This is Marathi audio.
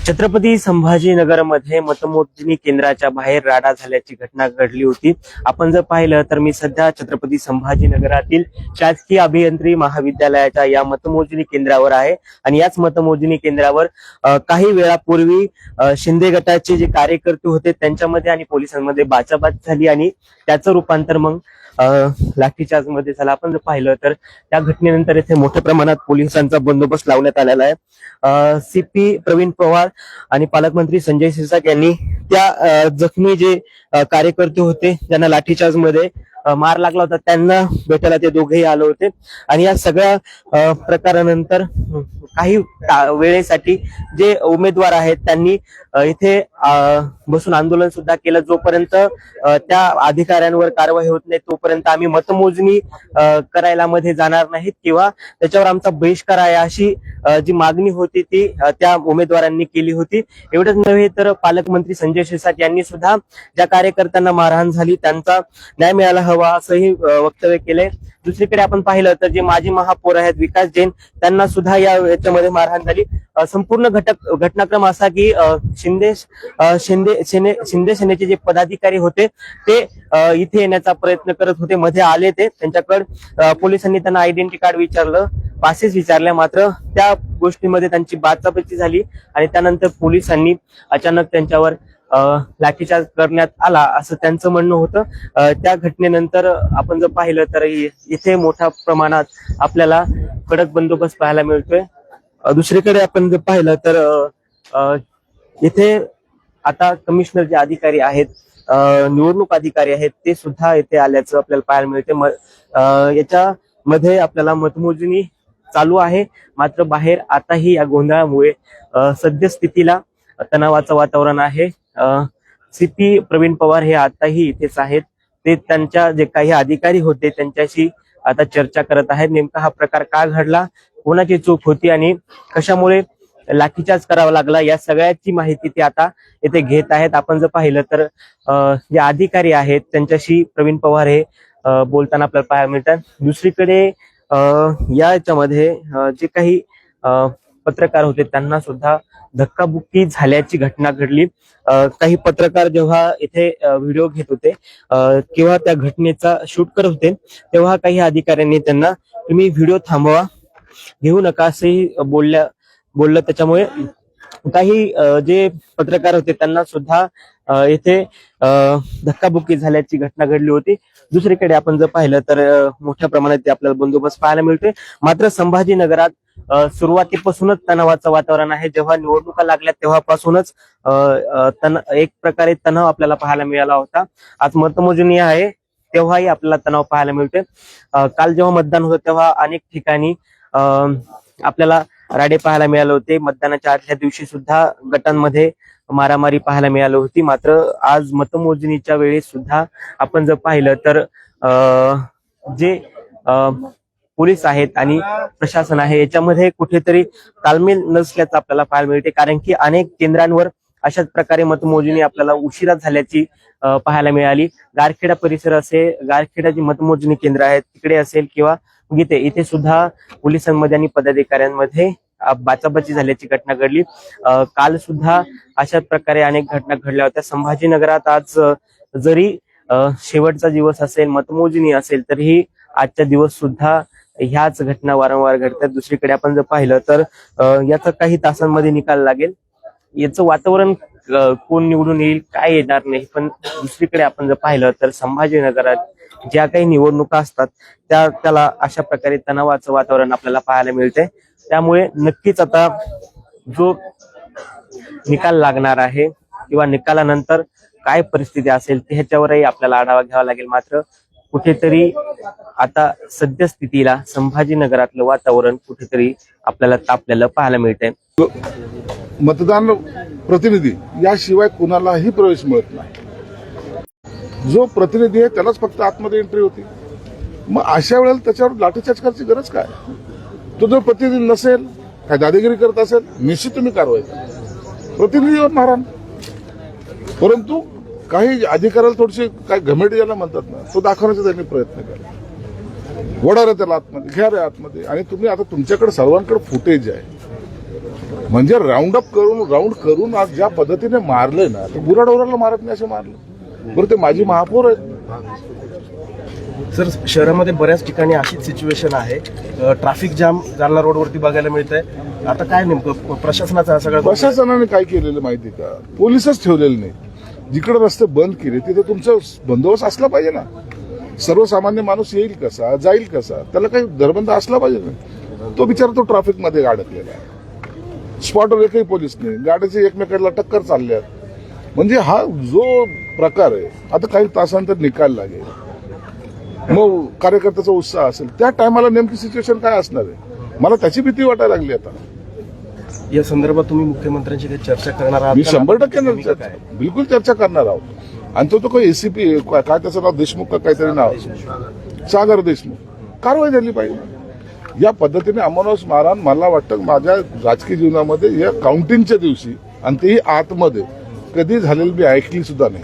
छत्रपती संभाजीनगरमध्ये मतमोजणी केंद्राच्या बाहेर राडा झाल्याची घटना घडली होती। आपण जर पाहिलं तर मी सध्या छत्रपती संभाजीनगरातील शासकीय अभियांत्रिकी महाविद्यालयाच्या या मतमोजणी केंद्रावर आहे आणि याच मतमोजणी केंद्रावर काही वेळापूर्वी शिंदे गटाचे जे कार्यकर्ते होते त्यांच्यामध्ये आणि पोलिसांमध्ये बाचाबाच झाली आणि त्याचं रूपांतर मग लाठीचार्ज मध्ये झाला। आपण जर पाहिलं तर त्या घटनेनंतर इथे मोठ्या प्रमाणात पोलिसांचा बंदोबस्त लावण्यात आलेला आहे। सीपी प्रवीण पवार आणि पालकमंत्री संजय शिरसाट यांनी त्या जखमी जे कार्यकर्ते होते ज्यांना लाठीचार्ज मध्ये मार लागला होता त्यांना भेटायला ते दोघेही आले होते आणि या सगळ्या प्रकारानंतर काही वेळेसाठी जे उमेदवार आहेत त्यांनी इथे बसून आंदोलन सुद्धा केलं। जोपर्यंत त्या अधिकाऱ्यांवर कारवाई होत नाही तोपर्यंत आम्ही मतमोजणी करायला मध्ये जाणार नाहीत किंवा त्याच्यावर आमचा बहिष्कार आहे अशी जी मागणी होती ती त्या उमेदवारांनी केली होती। एवढंच नव्हे तर पालकमंत्री संजय शिरसाट यांनी सुद्धा ज्या कार्यकर्त्यांना मारहाण झाली त्यांचा न्याय मिळायला हवा असंही वक्तव्य केलंय। दुसरीकडे आपण पाहिलं तर जे माजी महापौर आहेत विकास जैन त्यांना सुद्धा याच्यामध्ये मारहाण झाली। संपूर्ण घटनाक्रम असा की शिंदे सेनेचे जे पदाधिकारी होते ते इथे येण्याचा प्रयत्न करत होते, मध्ये आले ते त्यांच्याकडे पोलिसांनी त्यांना आयडेंटिटी कार्ड विचारलं, पासेस विचारल्या, मात्र त्या गोष्टीमध्ये त्यांची बाचाबाची झाली आणि त्यानंतर पोलिसांनी अचानक त्यांच्यावर लाठीचार्ज करण्यात आला असं त्यांचं म्हणणं होतं। त्या घटनेनंतर आपण जर पाहिलं तर इथे मोठ्या प्रमाणात आपल्याला कडक बंदोबस्त पाहायला मिळतोय। दुसरीकडे आपण जर पाहिलं तर इथे आता कमिशनर जे अधिकारी आहेत निवडणूक अधिकारी आहेत ते सुद्धा इथे आल्याचं आपल्याला पाहायला मिळते। याच्यामध्ये आपल्याला मतमोजणी चालू आहे, मात्र बाहेर आताही या गोंधळामुळे सद्यस्थितीला तणावाचं वातावरण आहे। सीपी प्रवीण पवार हे आताही इथेच आहेत, ते त्यांच्या जे काही अधिकारी होते त्यांच्याशी आता चर्चा करत आहेत। नेमका हा प्रकार का घडला, कोणाची चूक होती आणि कशामुळे लाठीचार्ज करावा लागला या सगळ्याची माहिती ते आता इथे घेत आहेत। आपण जर पाहिलं तर जे अधिकारी आहेत त्यांच्याशी प्रवीण पवार हे बोलताना आपल्याला पाहायला मिळतात। दुसरीकडे याच्यामध्ये जे काही पत्रकार होते त्यांना सुद्धा धक्काबुक्की झाल्याची घटना घडली। काही पत्रकार जेव्हा इथे व्हिडिओ घेत होते किंवा त्या घटनेचा शूट करत होते तेव्हा काही अधिकाऱ्यांनी त्यांना तुम्ही व्हिडिओ थांबवा, घेऊ नका असेही बोललं। त्याच्यामुळे काही जे पत्रकार होते त्यांना सुद्धा इथे धक्काबुक्की झाल्याची घटना घडली होती। दुसरीकडे आपण जर पाहिलं तर मोठ्या प्रमाणात आपल्याला बंदोबस्त पाहायला मिळतोय, मात्र संभाजीनगरात सुरुवातीपासूनच तणावाचं वातावरण आहे। जेव्हा निवडणुका लागल्या तेव्हापासूनच एक प्रकारे तणाव आपल्याला पाहायला मिळाला होता। आज मतमोजणी आहे तेव्हाही आपल्याला तणाव पाहायला मिळतोय। काल जेव्हा मतदान होतं तेव्हा अनेक ठिकाणी आपल्याला राडे पाहायला मिळाले होते। मतदानाच्या आदल्या दिवशी सुद्धा गटांमध्ये मारामारी पाहायला मिळाली होती, मात्र आज मतमोजणीच्या वेळेस सुद्धा आपण जर पाहिलं तर जे पोलीस आहेत आणि प्रशासन आहे याच्यामध्ये कुठेतरी ताळमेळ नसल्याचं आपल्याला पाहायला मिळते, कारण की अनेक केंद्रांवर अशाच प्रकारे मतमोजणी आपल्याला उशिरा झाल्याची पाहायला मिळाली। गारखेडा परिसर असेल, गारखेडा जी मतमोजणी केंद्र आहेत तिकडे असेल किंवा इथे सुद्धा पोलिसांमध्ये आणि पदाधिकाऱ्यांमध्ये बाचाबाची झाल्याची घटना घडली। काल सुद्धा अशाच प्रकारे अनेक घटना घडल्या होत्या। संभाजीनगरात आज जरी शेवटचा दिवस असेल, मतमोजणी असेल, तरीही आजच्या दिवस सुद्धा ह्याच घटना वारंवार घडतात। दुसरीकडे आपण जर पाहिलं तर याचा काही तासांमध्ये निकाल लागेल, याचं वातावरण कोण निवडून येईल काय येणार नाही। पण दुसरीकडे आपण जर पाहिलं तर संभाजीनगरात ज्या काही निवडणुका असतात त्याला अशा प्रकारे तणावाचं वातावरण आपल्याला पाहायला मिळते। त्यामुळे नक्कीच आता जो निकाल लागणार आहे किंवा निकालानंतर काय परिस्थिती असेल ह्याच्यावरही आपल्याला आढावा घ्यावा लागेल। मात्र कुठेतरी आता सद्यस्थितीला संभाजीनगरातलं वातावरण कुठेतरी आपल्याला तापलेलं पाहायला मिळतंय। मतदान प्रतिनिधी याशिवाय कुणालाही प्रवेश मिळत नाही। जो प्रतिनिधी आहे त्यालाच फक्त आतमध्ये एंट्री होती। मग अशा वेळेला त्याच्यावर लाठीचार्ज करायची गरज काय? तो जर प्रतिनिधी नसेल, काय दादागिरी करत असेल, निश्चित तुम्ही कारवाई करा, प्रतिनिधीवर मारा। परंतु काही अधिकाऱ्याला थोडीशी काय घमेट ज्याला म्हणतात ना तो दाखवण्याचा त्यांनी प्रयत्न केला। वडा रे त्याला आतमध्ये, घ्या रे आतमध्ये। आणि तुम्ही आता तुमच्याकडे सर्वांकडे फुटेज आहे, म्हणजे राऊंड करून आज ज्या पद्धतीने मारले ना, तर गुराढोराला मारत नाही असं मारलं. बरं, ते माजी महापौर आहेत. सर, शहरामध्ये बऱ्याच ठिकाणी अशीच सिच्युएशन आहे. ट्रॅफिक जाम जालना रोडवरती बघायला मिळतंय. आता काय नेमकं प्रशासनाचा हा सगळा प्रशासनाने काय केलेलं माहिती का? पोलीसच ठेवलेले नाही. जिकडे रस्ते बंद केले तिथे तुमचा बंदोबस्त असला पाहिजे ना. सर्वसामान्य माणूस येईल कसा, जाईल कसा, त्याला काही दरबंद असला पाहिजे ना. तो बिचारा तो ट्रॅफिकमध्ये अडकलेला आहे. स्पॉटवर एकही पोलीस नाही, गाडीचे एकमेकांना टक्कर चालल्यात. म्हणजे हा जो प्रकार आहे, आता काही तासांतर निकाल लागेल, मग कार्यकर्त्याचा उत्साह असेल, त्या टायमाला नेमकी सिच्युएशन काय असणार आहे, मला त्याची भीती वाटायला लागली. आता या संदर्भात तुम्ही मुख्यमंत्र्यांशी काही चर्चा करणार आहात? मी 100% बिलकुल चर्चा करणार आहोत. आणि तो काही एसीपी काय त्याचं नाव, देशमुख का काहीतरी नाव, सागर देशमुख, कारवाई झाली पाहिजे. या पद्धतीने अमानुष मारहाण मला वाटतं माझ्या राजकीय जीवनामध्ये या काउंटिंगच्या दिवशी आणि तेही आतमध्ये कधी झालेली मी ऐकली सुद्धा नाही.